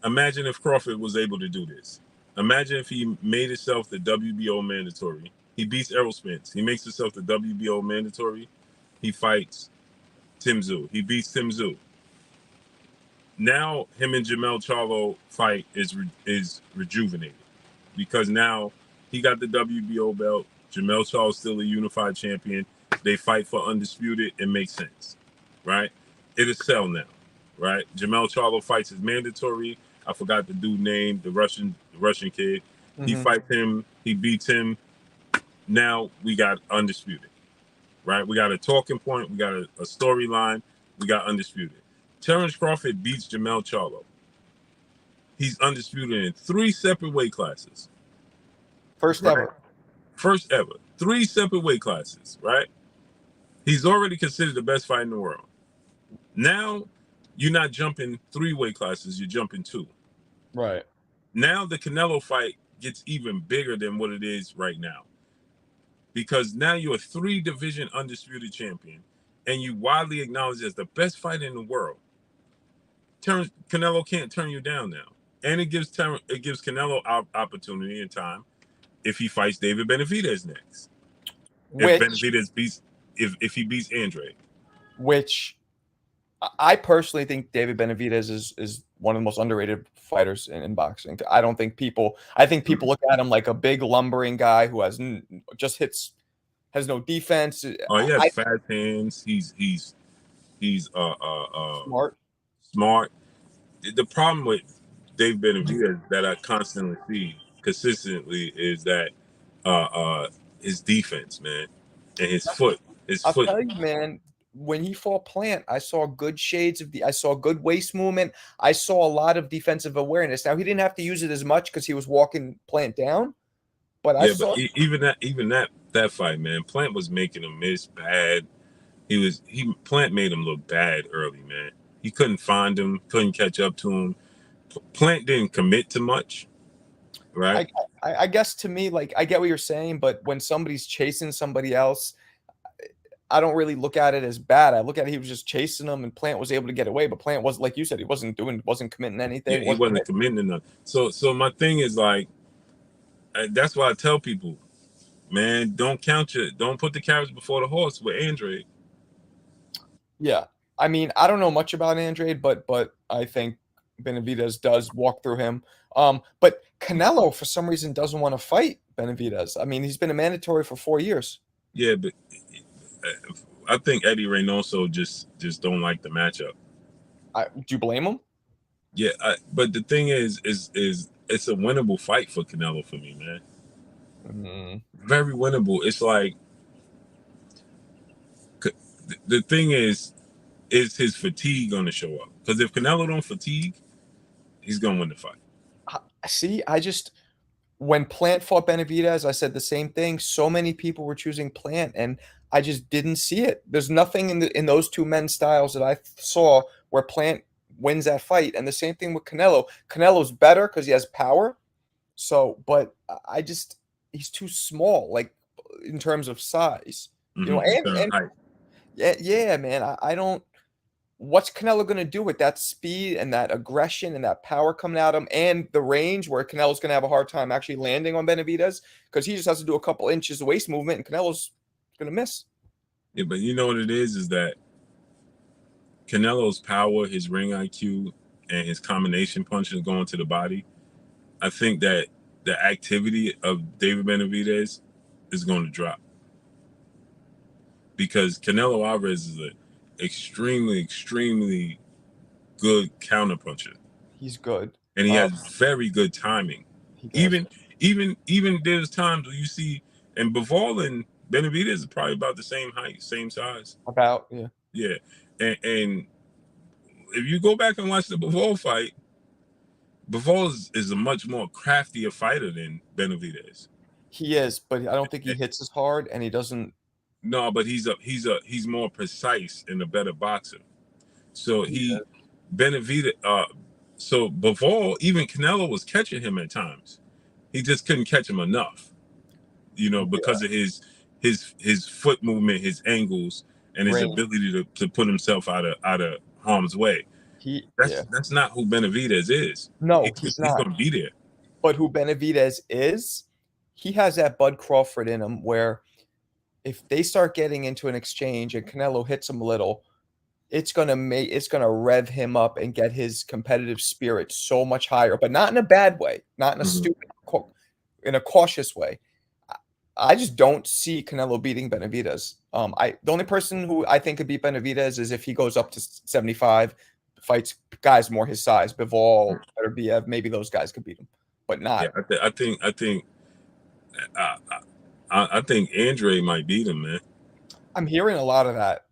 Imagine if Crawford was able to do this. Imagine if he made himself the WBO mandatory. He beats Errol Spence. He makes himself the WBO mandatory. He fights Tim Tszyu. He beats Tim Tszyu. Now him and Jermell Charlo fight is rejuvenated because now he got the WBO belt. Jermell Charlo's still a unified champion. They fight for undisputed. It makes sense, right? It is sell now, right? Jermell Charlo fights his mandatory. I forgot the dude name, the Russian kid. He fights him. He beats him. Now we got undisputed, right? We got a talking point. We got a storyline. We got undisputed. Terrence Crawford beats Jermell Charlo. He's undisputed in 3 separate weight classes. First ever. 3 separate weight classes, right? He's already considered the best fighter in the world. Now, you're not jumping 3 weight classes, you're jumping 2. Right. Now the Canelo fight gets even bigger than what it is right now. Because now you're a 3-division undisputed champion, and you widely acknowledged as the best fighter in the world. Canelo can't turn you down now. And it gives Canelo opportunity and time if he fights David Benavidez next. If he beats Andre. Which I personally think David Benavidez is one of the most underrated fighters in boxing. I think people look at him like a big lumbering guy who has no defense. Oh, he has fast hands. He's smart. The problem with David Benavidez that I constantly see consistently is that his defense, man, and his foot. I'll tell you, man. When he fought Plant, I saw good shades I saw good waist movement. I saw a lot of defensive awareness. Now he didn't have to use it as much because he was walking Plant down. But even that fight, man, Plant was making him miss bad. Plant made him look bad early, man. He couldn't find him, couldn't catch up to him. Plant didn't commit to much, right? I guess to me, like, I get what you're saying, but when somebody's chasing somebody else, I don't really look at it as bad. I look at it, he was just chasing them, and Plant was able to get away. But Plant was, like you said, he wasn't committing anything. Yeah, he wasn't committing enough. So my thing is like, that's why I tell people, man, don't put the carriage before the horse with Andre. Yeah, I mean, I don't know much about Andre, but I think Benavidez does walk through him. But Canelo, for some reason, doesn't want to fight Benavidez. I mean, he's been a mandatory for 4 years. Yeah, but I think Eddie Reynoso just don't like the matchup. Do you blame him? Yeah, but the thing is it's a winnable fight for Canelo for me, man. Very winnable. It's like the thing is his fatigue going to show up? Because if Canelo don't fatigue, he's going to win the fight. See, when Plant fought Benavidez, I said the same thing. So many people were choosing Plant, and I just didn't see it. There's nothing in those two men's styles that I saw where Plant wins that fight. And the same thing with Canelo. Canelo's better because he has power. So, but he's too small, like in terms of size. And yeah, man. I don't. What's Canelo going to do with that speed and that aggression and that power coming at him and the range where Canelo's going to have a hard time actually landing on Benavidez because he just has to do a couple inches of waist movement and Canelo's going to miss. Yeah, but you know what it is that Canelo's power, his ring IQ, and his combination punches going to the body, I think that the activity of David Benavidez is going to drop. Because Canelo Alvarez is an extremely good counterpuncher. He's good. And he has very good timing. Even there's times where you see, and Bivol and Benavidez is probably about the same height, same size. About, yeah. Yeah. And if you go back and watch the Bivol fight, Bivol is a much more craftier fighter than Benavidez. He is, but I don't think he hits as hard, and he doesn't. No, but he's more precise and a better boxer. So Benavidez. So Bivol, even Canelo was catching him at times. He just couldn't catch him enough, because of his foot movement, his angles, and his ability to put himself out of harm's way. That's not who Benavidez is. No, he's not. He's going to be there. But who Benavidez is, he has that Bud Crawford in him where if they start getting into an exchange and Canelo hits him a little, it's gonna rev him up and get his competitive spirit so much higher, but not in a bad way, not in a stupid, in a cautious way. I just don't see Canelo beating Benavidez. The only person who I think could beat Benavidez is if he goes up to 75, fights guys more his size, Bivol or Biev. Maybe those guys could beat him, but not. Yeah, I think Andre might beat him, man. I'm hearing a lot of that.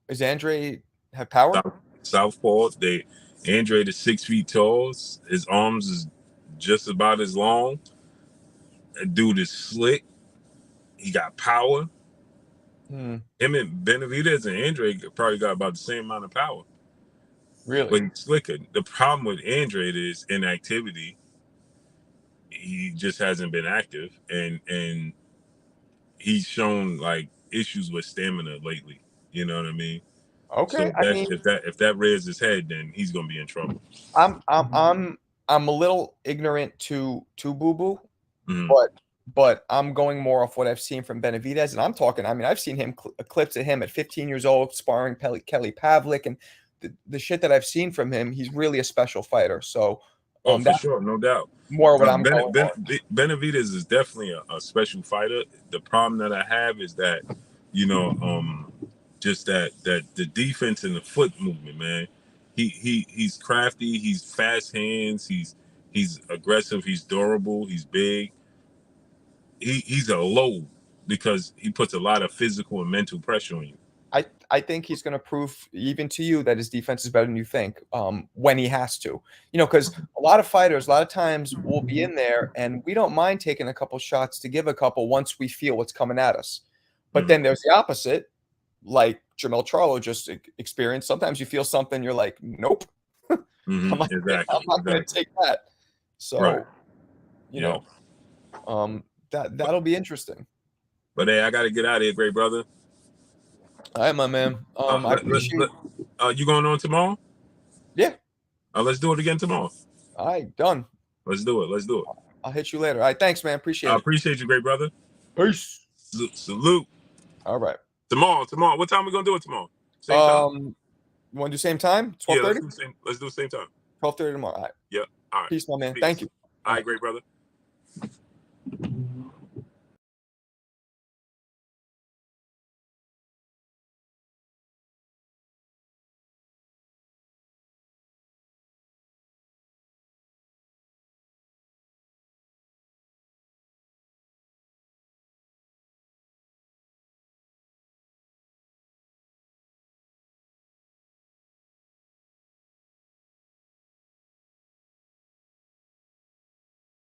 Does Andre have power? Southpaw. Andre is 6 feet tall. His arms is just about as long. That dude is slick. He got power. Him and Benavidez and Andre probably got about the same amount of power. Really? But he's slicker. The problem with Andre is inactivity. He just hasn't been active, and he's shown like issues with stamina lately. You know what I mean? Okay. So if that rears his head, then he's gonna be in trouble. I'm a little ignorant to Boo Boo, but I'm going more off what I've seen from Benavidez, and I'm talking. I mean, I've seen him clips of him at 15 years old sparring Kelly Pavlik, and the shit that I've seen from him, he's really a special fighter. So, for sure, no doubt. More what I'm going. Benavidez is definitely a special fighter. The problem that I have is that, just that the defense and the foot movement, man. He's crafty. He's fast hands. He's aggressive. He's durable. He's big. He's a load because he puts a lot of physical and mental pressure on you. I think he's going to prove even to you that his defense is better than you think when he has to. Because a lot of fighters, a lot of times will be in there and we don't mind taking a couple shots to give a couple once we feel what's coming at us. But then there's the opposite, like Jermell Charlo just experienced. Sometimes you feel something, you're like, nope. I'm not going to take that. So, that'll be interesting. But hey, I got to get out of here, great brother. All right, my man. I appreciate you going on tomorrow? Yeah. Let's do it again tomorrow. All right, done. Let's do it. I'll hit you later. All right, thanks, man. Appreciate it. I appreciate you, great brother. Peace. Salute. All right. Tomorrow. What time are we going to do it tomorrow? Same time? You want to do same time? 12:30? Yeah, let's do the same time. 12:30 tomorrow. All right. Yep. All right. Peace, my man. Peace. Thank you. All right, great brother.